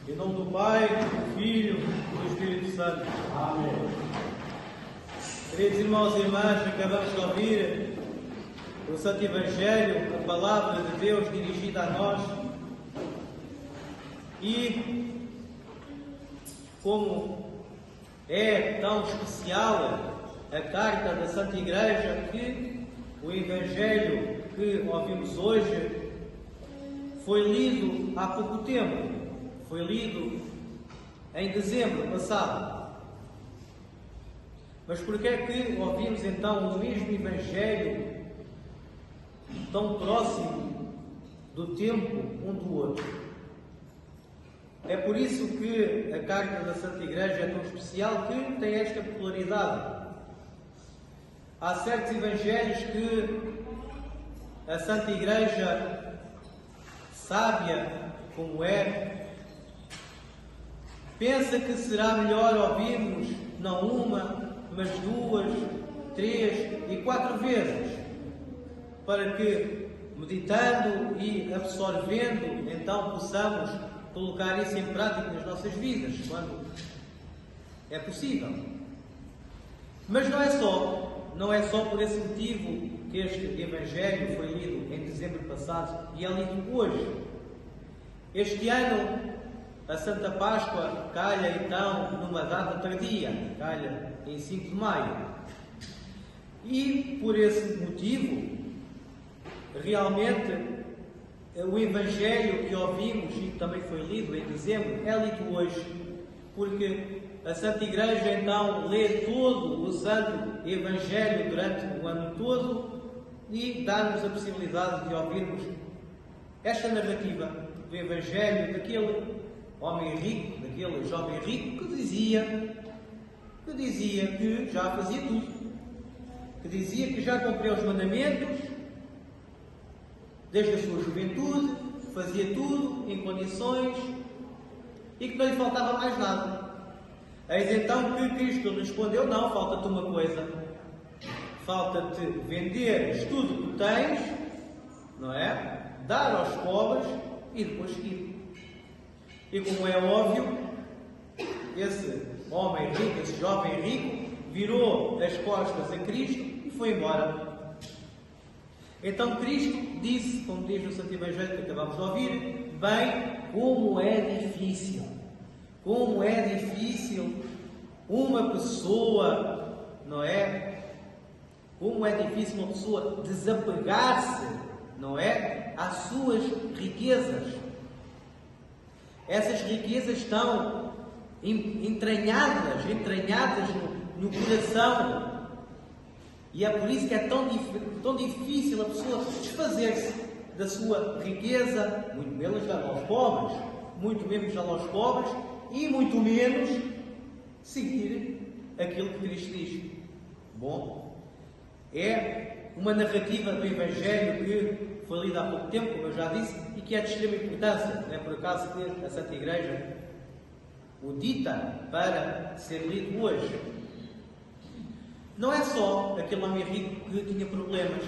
Em nome do Pai, do Filho e do Espírito Santo. Amém. Queridos irmãos e irmãs, acabamos de ouvir o Santo Evangelho, a palavra de Deus dirigida a nós. E como é tão especial a carta da Santa Igreja, que o Evangelho que ouvimos hoje foi lido há pouco tempo, foi lido em dezembro passado. Mas por que é que ouvimos então o mesmo Evangelho tão próximo do tempo um do outro? É por isso que a carta da Santa Igreja é tão especial, que tem esta popularidade. Há certos evangelhos que a Santa Igreja, sábia como é, pensa que será melhor ouvirmos não uma, mas duas, três e 4 vezes, para que, meditando e absorvendo, então possamos colocar isso em prática nas nossas vidas, quando é possível. Mas não é só por esse motivo que este Evangelho foi lido em dezembro passado e é lido hoje. Este ano, a Santa Páscoa calha então numa data tardia, calha em 5 de maio. E por esse motivo, realmente, o Evangelho que ouvimos e que também foi lido em dezembro é lido hoje, porque a Santa Igreja então lê todo o Santo Evangelho durante o ano todo e dá-nos a possibilidade de ouvirmos esta narrativa do Evangelho daquele homem rico, daquele jovem rico que dizia que já fazia tudo, que dizia que já cumpria os mandamentos desde a sua juventude, fazia tudo em condições e que não lhe faltava mais nada. Eis então que Cristo lhe respondeu: não, falta-te uma coisa. Falta-te venderes tudo o que tens, não é? Dar aos pobres e depois seguir. E como é óbvio, esse homem rico, esse jovem rico, virou as costas a Cristo e foi embora. Então Cristo disse, como diz no Santo Evangelho que acabamos de ouvir, bem, como é difícil uma pessoa, não é? Como é difícil uma pessoa desapegar-se, não é? Às suas riquezas. Essas riquezas estão entranhadas no coração. E é por isso que é tão difícil a pessoa desfazer-se da sua riqueza, muito menos dar aos pobres, e muito menos seguir aquilo que Cristo diz. Bom, é uma narrativa do Evangelho que foi lida há pouco tempo, como eu já disse, e que é de extrema importância. Não é por acaso que a Santa Igreja o dita para ser lido hoje. Não é só aquele homem rico que tinha problemas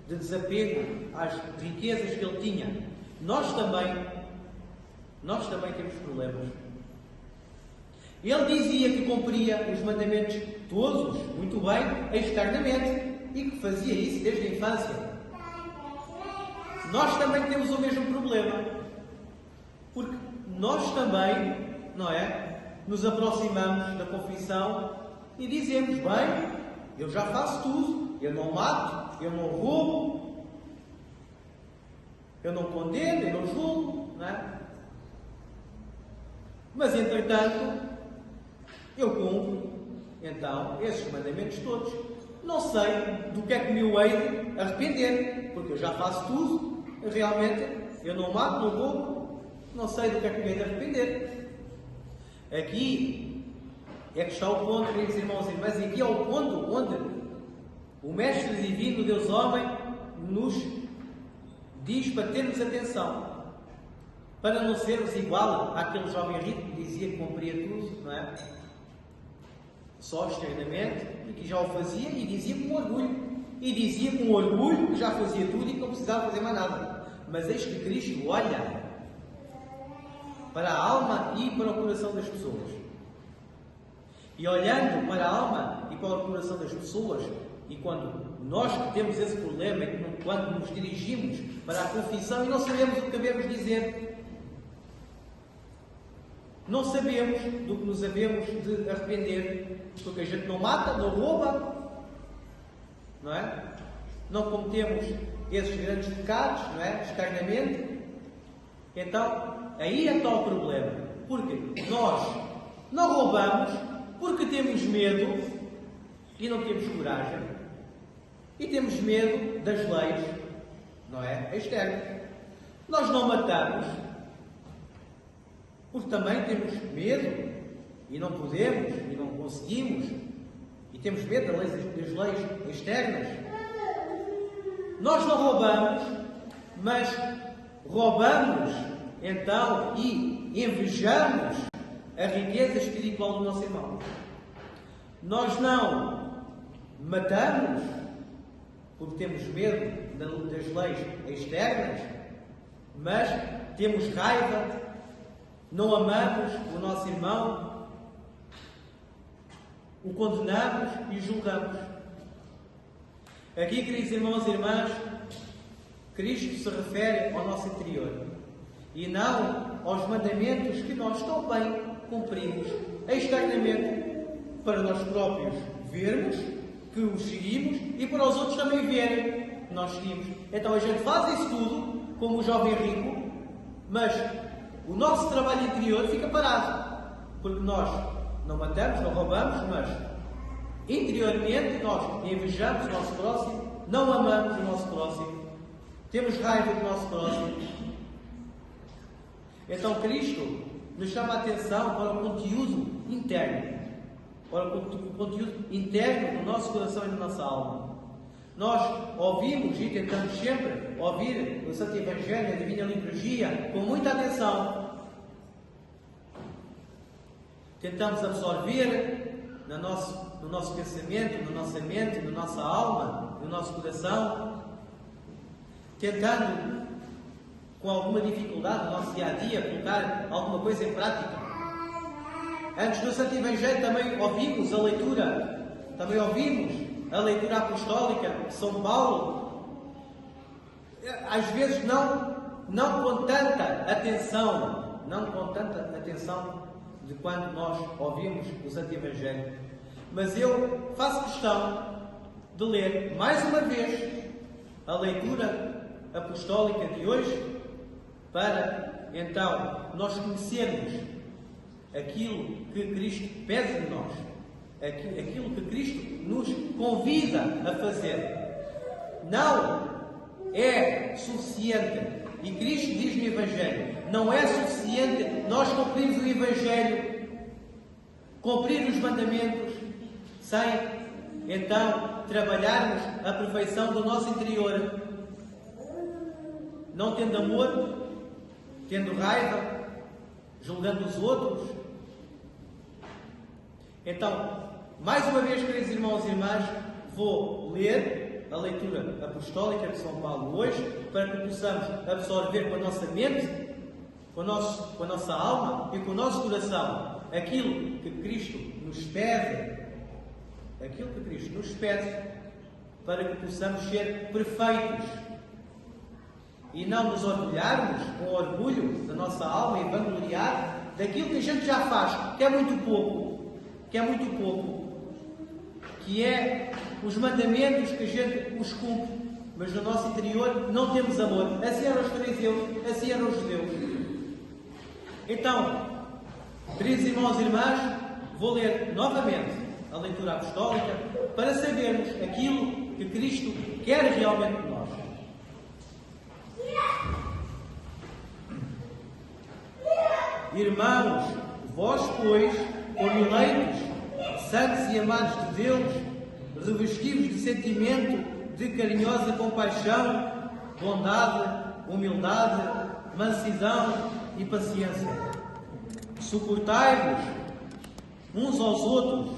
de desapego às riquezas que ele tinha. Nós também temos problemas. Ele dizia que cumpria os mandamentos todos, muito bem, externamente, e que fazia isso desde a infância. Nós também temos o mesmo problema, porque nós também, não é, nos aproximamos da confissão e dizemos, bem, eu já faço tudo, eu não mato, eu não roubo, eu não condeno, eu não julgo, não é? Mas, entretanto, eu cumpro, então, esses mandamentos todos. Não sei do que é que me hei de arrepender, porque eu já faço tudo, realmente, eu não mato, não roubo, não sei do que é que me hei de arrepender. Aqui é que está o ponto, queridos irmãos e irmãs, e aqui é o ponto onde o Mestre Divino, Deus Homem, nos diz para termos atenção, para não sermos igual àquele jovem rico que dizia que cumpria tudo, não é? Só externamente, e que já o fazia, e dizia com orgulho que já fazia tudo e que não precisava fazer mais nada. Mas eis que Cristo olha para a alma e para o coração das pessoas. E olhando para a alma e para o coração das pessoas, e quando nós que temos esse problema, quando nos dirigimos para a confissão e não sabemos o que devemos dizer, não sabemos do que nos devemos de arrepender, porque a gente não mata, não rouba, não é? Não cometemos esses grandes pecados, não é? Escarnamento. Então, aí é tal o problema. Porque nós não roubamos porque temos medo e não temos coragem. E temos medo das leis, não é? Externas. Nós não matamos porque também temos medo e não podemos e não conseguimos. E temos medo das leis externas. Nós não roubamos, mas roubamos então e invejamos a riqueza espiritual do nosso irmão. Nós não matamos porque temos medo das leis externas, mas temos raiva, não amamos o nosso irmão, o condenamos e julgamos. Aqui, queridos irmãos e irmãs, Cristo se refere ao nosso interior e não aos mandamentos que nós também cumprimos externamente para nós próprios vermos que os seguimos e para os outros também verem que nós seguimos. Então a gente faz isso tudo, como o jovem rico, mas o nosso trabalho interior fica parado, porque nós não matamos, não roubamos, mas interiormente nós invejamos o nosso próximo, não amamos o nosso próximo, temos raiva do nosso próximo. Então Cristo nos chama a atenção para o conteúdo interno, para o conteúdo interno do nosso coração e da nossa alma. Nós ouvimos e tentamos sempre ouvir o Santo Evangelho, a Divina Liturgia, com muita atenção. Tentamos absorver no nosso pensamento, na nossa mente, na nossa alma, no nosso coração, tentando, com alguma dificuldade no nosso dia a dia, colocar alguma coisa em prática. Antes do Santo Evangelho também ouvimos a leitura apostólica de São Paulo, às vezes não com tanta atenção, de quando nós ouvimos o Santo Evangelho. Mas eu faço questão de ler mais uma vez a leitura apostólica de hoje, para então nós conhecermos aquilo que Cristo pede de nós, aquilo que Cristo nos convida a fazer. Não é suficiente, e Cristo diz no Evangelho, não é suficiente nós cumprirmos o Evangelho, cumprir os mandamentos, sem então trabalharmos a perfeição do nosso interior, não tendo amor, tendo raiva, julgando os outros. Então, mais uma vez, queridos irmãos e irmãs, vou ler a leitura apostólica de São Paulo hoje, para que possamos absorver com a nossa mente, com a nossa alma e com o nosso coração aquilo que Cristo nos pede, para que possamos ser perfeitos e não nos orgulharmos com orgulho da nossa alma e vangloriar daquilo que a gente já faz, que é muito pouco, que é os mandamentos que a gente os cumpre, mas no nosso interior não temos amor. Assim eram os fariseus, assim eram os judeus. Então, queridos irmãos e irmãs, vou ler novamente a leitura apostólica para sabermos aquilo que Cristo quer realmente de nós. Irmãos, vós, pois, como eleitos, santos e amados de Deus, revestivos de sentimento de carinhosa compaixão, bondade, humildade, mansidão e paciência. Suportai-vos uns aos outros,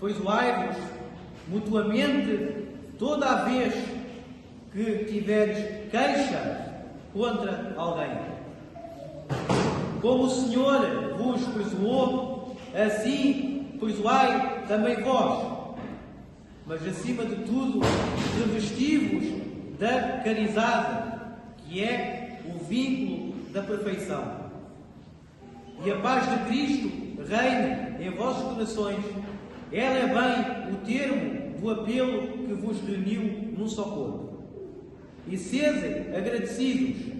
perdoai-vos mutuamente toda a vez que tiveres queixa contra alguém. Como o Senhor vos perdoou, assim perdoai também vós. Mas, acima de tudo, revesti-vos da caridade, que é o vínculo da perfeição. E a paz de Cristo reine em vossos corações. Ela é bem o termo do apelo que vos reuniu num só corpo. E sede agradecidos.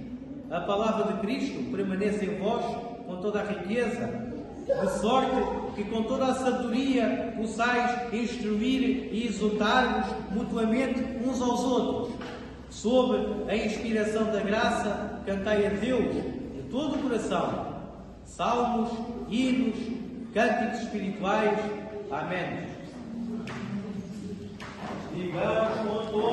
A palavra de Cristo permanece em vós com toda a riqueza, de sorte que com toda a sabedoria possais instruir e exortar-vos mutuamente uns aos outros. Sob a inspiração da graça, cantai a Deus de todo o coração salmos, hinos, cânticos espirituais. Amém. Digamos com todos.